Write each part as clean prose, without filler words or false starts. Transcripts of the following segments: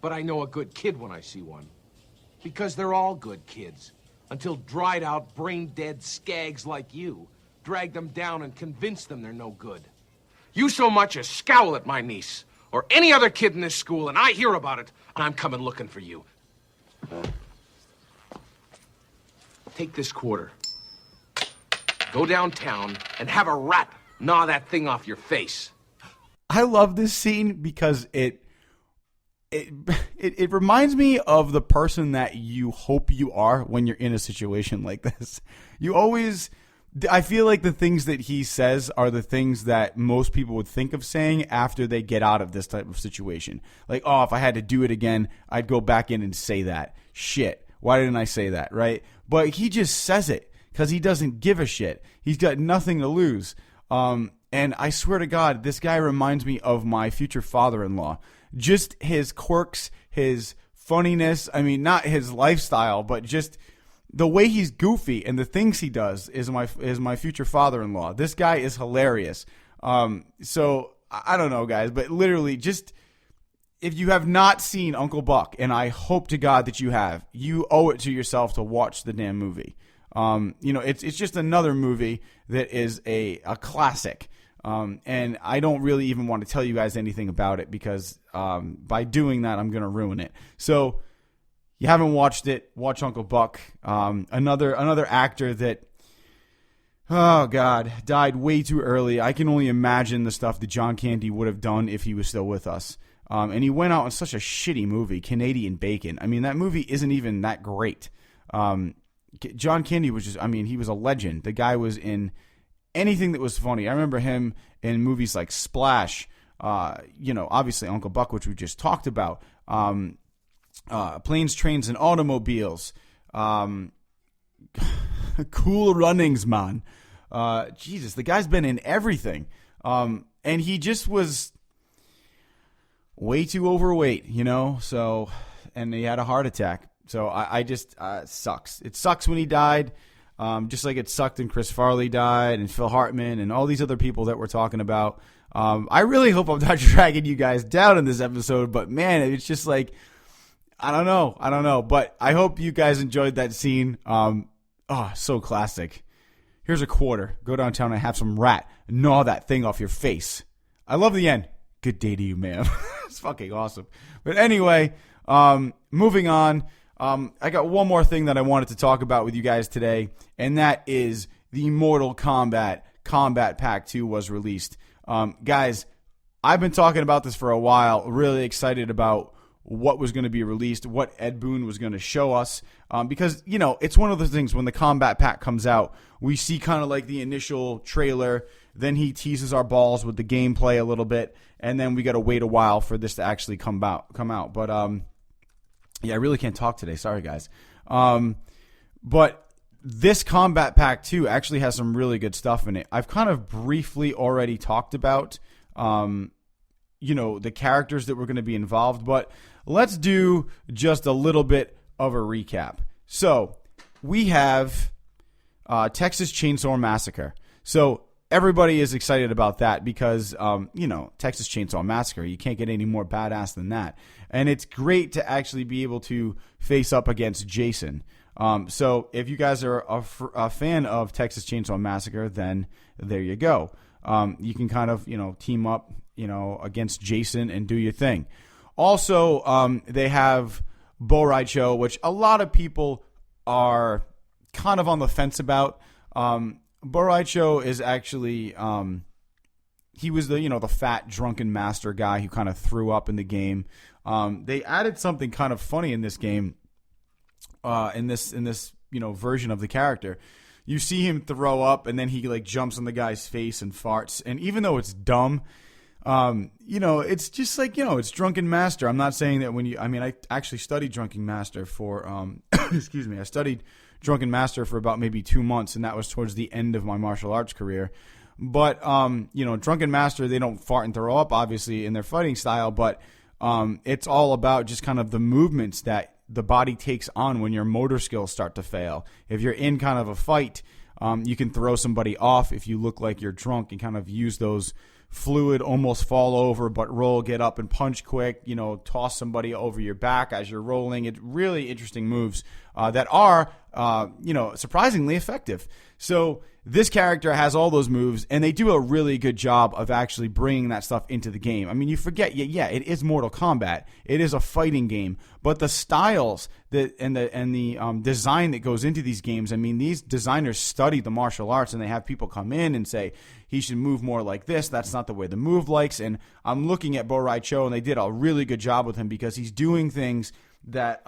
But I know a good kid when I see one. Because they're all good kids. Until dried-out, brain-dead skags like you drag them down and convince them they're no good. You so much as scowl at my niece or any other kid in this school, and I hear about it, and I'm coming looking for you. Take this quarter. Go downtown and have a rat gnaw that thing off your face. I love this scene because it reminds me of the person that you hope you are when you're in a situation like this. I feel like the things that he says are the things that most people would think of saying after they get out of this type of situation. Like, oh, if I had to do it again, I'd go back in and say that. Shit. Why didn't I say that, right? But he just says it because he doesn't give a shit. He's got nothing to lose. And I swear to God, this guy reminds me of my future father-in-law. Just his quirks, his funniness. I mean, not his lifestyle, but just the way he's goofy and the things he does is my future father-in-law. This guy is hilarious. So I don't know, guys, but literally just if you have not seen Uncle Buck, and I hope to God that you have, you owe it to yourself to watch the damn movie. It's just another movie that is a classic. And I don't really even want to tell you guys anything about it because by doing that, I'm going to ruin it. So you haven't watched it, watch Uncle Buck. Another actor that, oh God, died way too early. I can only imagine the stuff that John Candy would have done if he was still with us. And he went out in such a shitty movie, Canadian Bacon. I mean, that movie isn't even that great. John Candy was he was a legend. The guy was in anything that was funny. I remember him in movies like Splash, obviously Uncle Buck, which we just talked about, Planes, Trains, and Automobiles, Cool Runnings, man. Jesus, the guy's been in everything. And he just was way too overweight, so, and he had a heart attack. So I just, it sucks. It sucks when he died. Just like it sucked when Chris Farley died and Phil Hartman and all these other people that we're talking about. I really hope I'm not dragging you guys down in this episode, but man, it's just like, I don't know. But I hope you guys enjoyed that scene. So classic. Here's a quarter. Go downtown and have some rat. Gnaw that thing off your face. I love the end. Good day to you, ma'am. It's fucking awesome. But anyway, moving on. I got one more thing that I wanted to talk about with you guys today, and that is the Mortal Kombat Pack 2 was released. Guys, I've been talking about this for a while, really excited about what was going to be released, what Ed Boon was going to show us, because, it's one of those things when the Kombat Pack comes out, we see kind of like the initial trailer, then he teases our balls with the gameplay a little bit, and then we got to wait a while for this to actually come out. But, yeah, I really can't talk today. Sorry, guys. But this Kombat Pack 2 actually has some really good stuff in it. I've kind of briefly already talked about, the characters that were going to be involved. But let's do just a little bit of a recap. So we have Texas Chainsaw Massacre. So everybody is excited about that because, Texas Chainsaw Massacre, you can't get any more badass than that. And it's great to actually be able to face up against Jason. So if you guys are a fan of Texas Chainsaw Massacre, then there you go. You can kind of, team up, against Jason and do your thing. Also, they have Bo Ride Show, which a lot of people are kind of on the fence about. Bo Ride Show is actually, he was the fat drunken master guy who kind of threw up in the game. They added something kind of funny in this game, in this version of the character. You see him throw up, and then he jumps on the guy's face and farts. And even though it's dumb, it's just it's Drunken Master. I'm not saying that I actually studied Drunken Master for, excuse me, I studied Drunken Master for about maybe 2 months, and that was towards the end of my martial arts career. But, Drunken Master, they don't fart and throw up, obviously, in their fighting style, but it's all about just kind of the movements that the body takes on when your motor skills start to fail. If you're in kind of a fight, you can throw somebody off if you look like you're drunk and kind of use those fluid, almost fall over, but roll, get up and punch quick, toss somebody over your back as you're rolling. It's really interesting moves that are, surprisingly effective. So this character has all those moves, and they do a really good job of actually bringing that stuff into the game. I mean, you forget, it is Mortal Kombat. It is a fighting game, but the styles and the design that goes into these games, I mean, these designers study the martial arts, and they have people come in and say, he should move more like this. That's not the way the move likes. And I'm looking at Bowie Cho, and they did a really good job with him because he's doing things that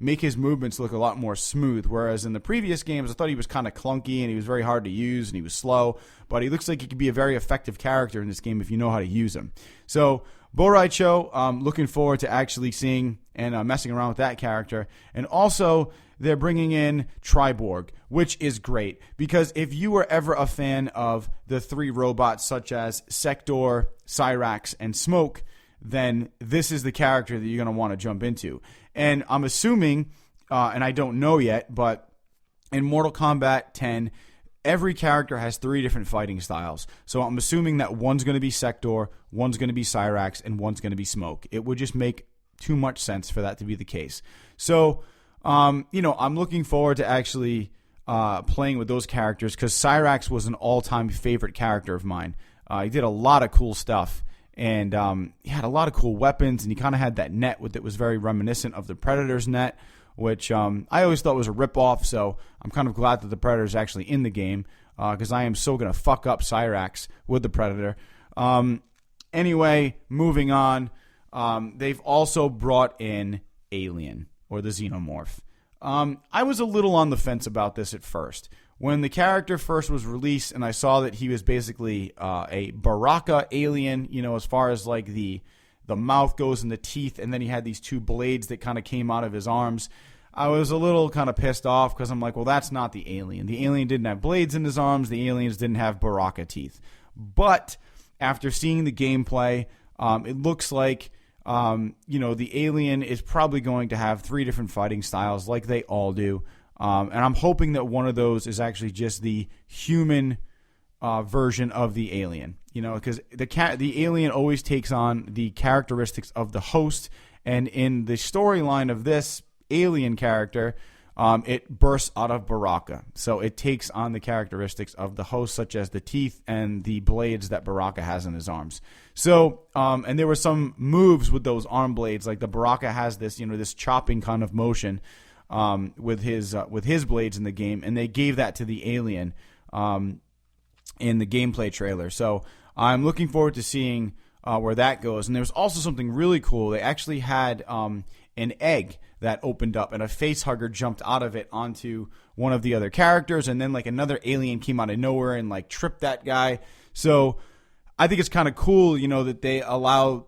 make his movements look a lot more smooth. Whereas in the previous games, I thought he was kind of clunky and he was very hard to use and he was slow. But he looks like he could be a very effective character in this game if you know how to use him. So Bowie Cho, looking forward to actually seeing and messing around with that character. And also, they're bringing in Triborg, which is great. Because if you were ever a fan of the 3 robots such as Sector, Cyrax, and Smoke, then this is the character that you're going to want to jump into. And I'm assuming, and I don't know yet, but in Mortal Kombat 10, every character has 3 different fighting styles. So I'm assuming that one's going to be Sector, one's going to be Cyrax, and one's going to be Smoke. It would just make too much sense for that to be the case. So, I'm looking forward to actually playing with those characters because Cyrax was an all-time favorite character of mine. He did a lot of cool stuff. And he had a lot of cool weapons, and he kind of had that net that was very reminiscent of the Predator's net, which I always thought was a ripoff. So I'm kind of glad that the Predator's actually in the game because I am so going to fuck up Cyrax with the Predator. Anyway, moving on. They've also brought in Alien, or the Xenomorph. I was a little on the fence about this at first. When the character first was released and I saw that he was basically a Baraka alien, as far as like the mouth goes and the teeth, and then he had these 2 blades that kind of came out of his arms, I was a little kind of pissed off because I'm like, well, that's not the alien. The alien didn't have blades in his arms. The aliens didn't have Baraka teeth. But after seeing the gameplay, it looks like the alien is probably going to have 3 different fighting styles like they all do. And I'm hoping that one of those is actually just the human version of the alien, because the alien always takes on the characteristics of the host. And in the storyline of this alien character, it bursts out of Baraka. So it takes on the characteristics of the host, such as the teeth and the blades that Baraka has in his arms. So, and there were some moves with those arm blades, like the Baraka has this, this chopping kind of motion with his blades in the game, and they gave that to the alien in the gameplay trailer. So I'm looking forward to seeing where that goes. And there was also something really cool. They actually had an egg that opened up, and a face hugger jumped out of it onto one of the other characters, and then like another alien came out of nowhere and like tripped that guy. So I think it's kind of cool, that they allow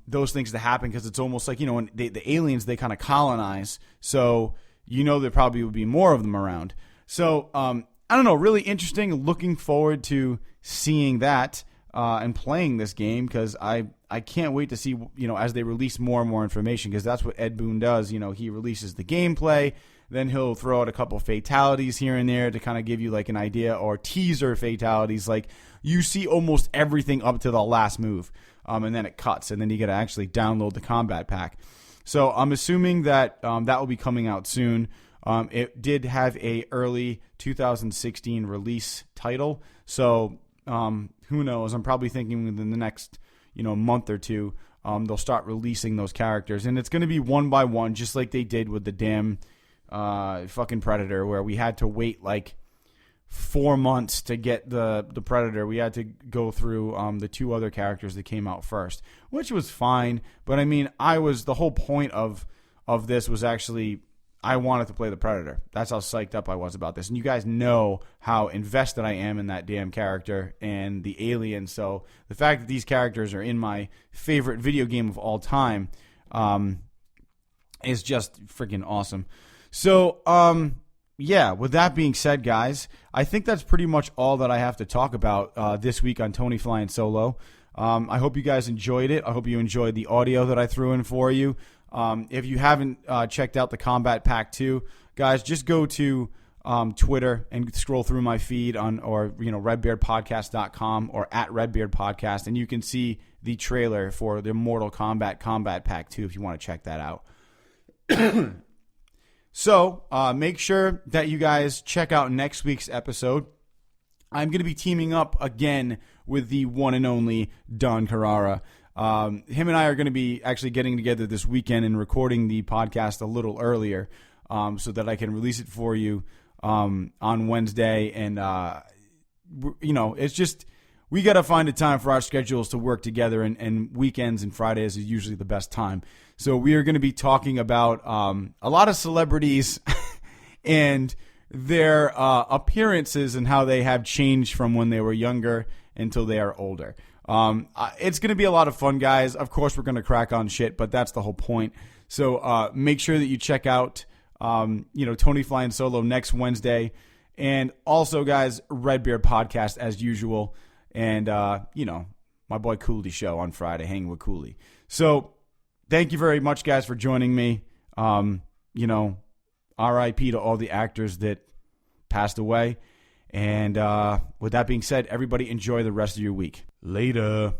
those things to happen, because it's almost like, when the aliens, they kind of colonize. So, there probably would be more of them around. So, I don't know, really interesting. Looking forward to seeing that and playing this game, because I can't wait to see, as they release more and more information, because that's what Ed Boon does. He releases the gameplay, then he'll throw out a couple fatalities here and there to kind of give you like an idea, or teaser fatalities. Like you see almost everything up to the last move, and then it cuts, and then you got to actually download the combat pack. So I'm assuming that that will be coming out soon. It did have a early 2016 release title, so who knows? I'm probably thinking within the next month or two, they'll start releasing those characters, and it's going to be one by one, just like they did with the damn fucking Predator, where we had to wait like 4 months to get the Predator. We had to go through the 2 other characters that came out first, which was fine. But I mean, the whole point of this was actually, I wanted to play the Predator. That's how psyched up I was about this. And you guys know how invested I am in that damn character and the alien. So the fact that these characters are in my favorite video game of all time is just freaking awesome. So, yeah, with that being said, guys, I think that's pretty much all that I have to talk about this week on Tony Flyin Solo. I hope you guys enjoyed it. I hope you enjoyed the audio that I threw in for you. If you haven't checked out the Combat Pack 2, guys, just go to Twitter and scroll through my feed or redbeardpodcast.com or at redbeardpodcast, and you can see the trailer for the Mortal Kombat Combat Pack 2 if you want to check that out. So make sure that you guys check out next week's episode. I'm going to be teaming up again with the one and only Don Carrara. Him and I are going to be actually getting together this weekend and recording the podcast a little earlier so that I can release it for you on Wednesday. And, it's just we got to find a time for our schedules to work together, and weekends and Fridays is usually the best time. So we are going to be talking about a lot of celebrities and their appearances and how they have changed from when they were younger until they are older. It's going to be a lot of fun, guys. Of course, we're going to crack on shit, but that's the whole point. So make sure that you check out, Tony Flyin Solo next Wednesday. And also, guys, Redbeard Podcast as usual. And, my boy Cooley Show on Friday, hanging with Cooley. So thank you very much, guys, for joining me. R.I.P. to all the actors that passed away. And with that being said, everybody enjoy the rest of your week. Later.